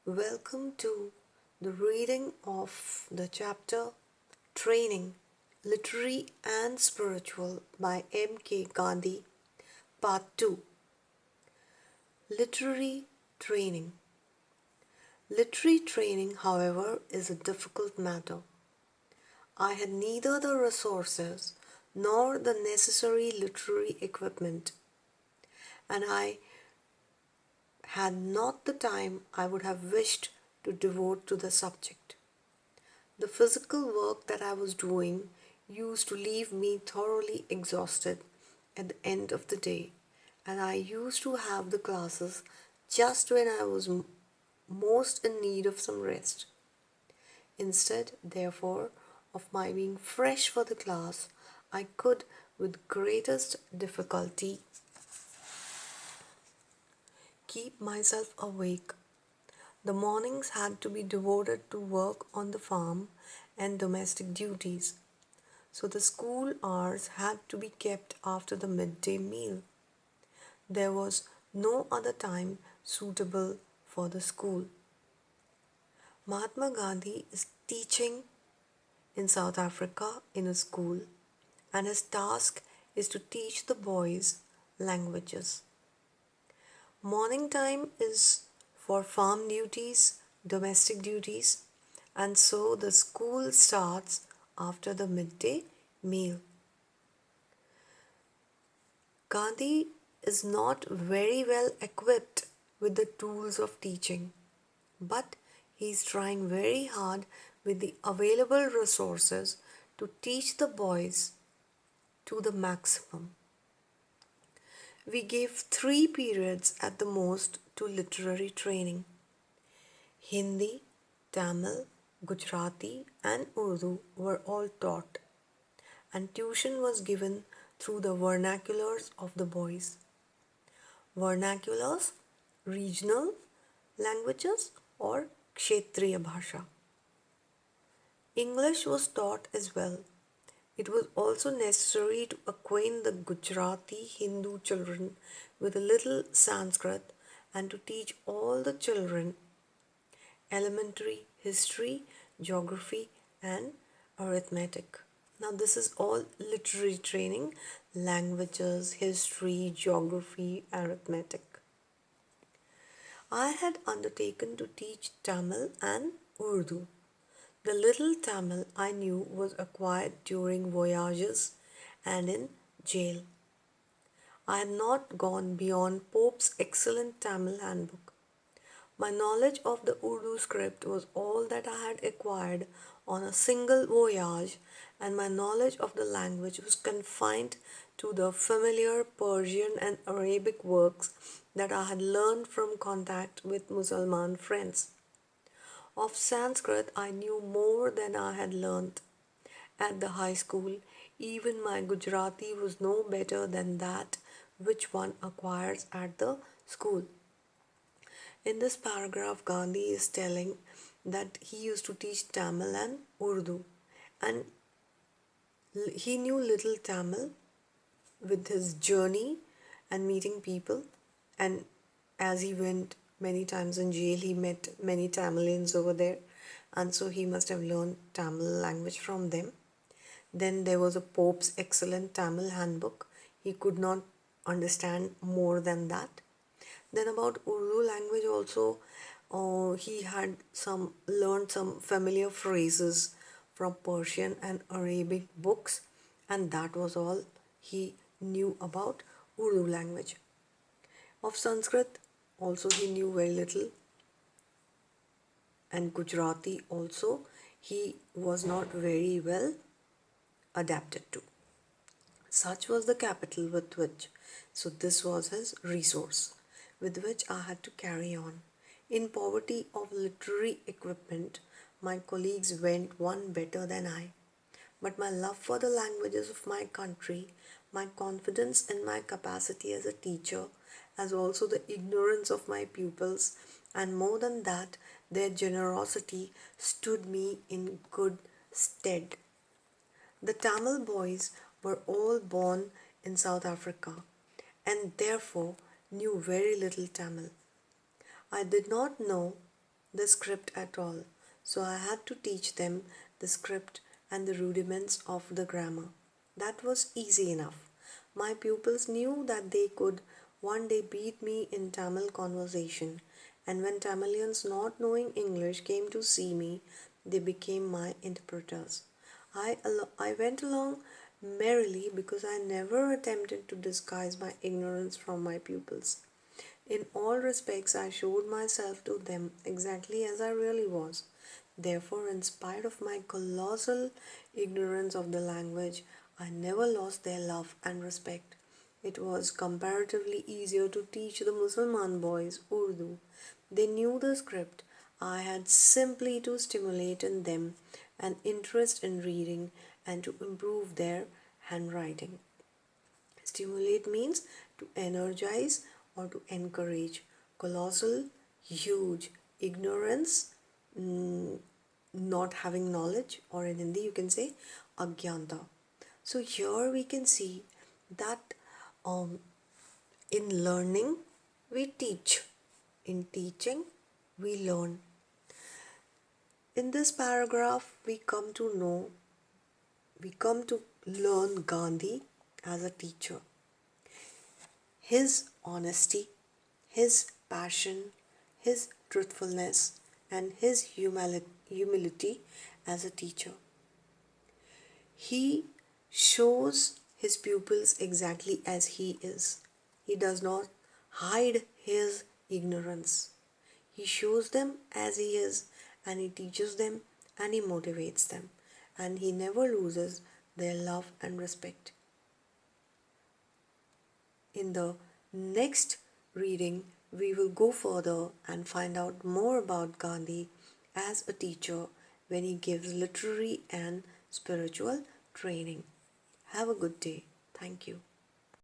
Welcome to the reading of the chapter Training Literary and Spiritual by M.K. Gandhi, Part 2. Literary Training. Literary training, however, is a difficult matter. I had neither the resources nor the necessary literary equipment, and I had not the time I would have wished to devote to the subject. The physical work that I was doing used to leave me thoroughly exhausted at the end of the day, and I used to have the classes just when I was most in need of some rest. Instead, therefore, of my being fresh for the class, I could, with greatest difficulty, keep myself awake. The mornings had to be devoted to work on the farm and domestic duties, so the school hours had to be kept after the midday meal. There was no other time suitable for the school. Mahatma Gandhi is teaching in South Africa in a school, and his task is to teach the boys languages. Morning time is for farm duties, domestic duties, and so the school starts after the midday meal. Gandhi is not very well equipped with the tools of teaching, but he is trying very hard with the available resources to teach the boys to the maximum. We gave 3 periods at the most to literary training. Hindi, Tamil, Gujarati, and Urdu were all taught, and tuition was given through the vernaculars of the boys. Vernaculars, regional languages, or Kshetriya Bhasha. English was taught as well. It was also necessary to acquaint the Gujarati Hindu children with a little Sanskrit and to teach all the children elementary history, geography, and arithmetic. Now, this is all literary training: languages, history, geography, arithmetic. I had undertaken to teach Tamil and Urdu. The little Tamil I knew was acquired during voyages and in jail. I had not gone beyond Pope's excellent Tamil handbook. My knowledge of the Urdu script was all that I had acquired on a single voyage, and my knowledge of the language was confined to the familiar Persian and Arabic works that I had learned from contact with Mussalman friends. Of Sanskrit, I knew more than I had learnt at the high school. Even my Gujarati was no better than that which one acquires at the school. In this paragraph, Gandhi is telling that he used to teach Tamil and Urdu, and he knew little Tamil with his journey and meeting people, and as he went many times in jail, he met many Tamilians over there, and so he must have learned Tamil language from them. Then there was a Pope's excellent Tamil handbook. He could not understand more than that. Then about Urdu language also, he had learned some familiar phrases from Persian and Arabic books, and that was all he knew about Urdu language. Of Sanskrit also he knew very little, and Gujarati also he was not very well adapted to. Such was the capital with which, so this was his resource with which I had to carry on. In poverty of literary equipment, my colleagues went one better than I. But my love for the languages of my country, my confidence in my capacity as a teacher, as also the ignorance of my pupils, and more than that, their generosity stood me in good stead. The Tamil boys were all born in South Africa and therefore knew very little Tamil. I did not know the script at all. So I had to teach them the script and the rudiments of the grammar. That was easy enough. My pupils knew that they could one day beat me in Tamil conversation, and when Tamilians not knowing English came to see me, they became my interpreters. I went along merrily because I never attempted to disguise my ignorance from my pupils. In all respects, I showed myself to them exactly as I really was. Therefore, in spite of my colossal ignorance of the language, I never lost their love and respect. It was comparatively easier to teach the Mussalman boys Urdu. They knew the script. I had simply to stimulate in them an interest in reading and to improve their handwriting. Stimulate means to energize or to encourage. Colossal, huge. Ignorance, not having knowledge, or in Hindi you can say agyanta. So here we can see that um, in learning we teach, in teaching we learn. In this paragraph we come to learn Gandhi as a teacher. His honesty, his passion, his truthfulness, and his humility as a teacher. He shows his pupils exactly as he is. He does not hide his ignorance. He shows them as he is, and he teaches them and he motivates them, and he never loses their love and respect. In the next reading, we will go further and find out more about Gandhi as a teacher when he gives literary and spiritual training. Have a good day. Thank you.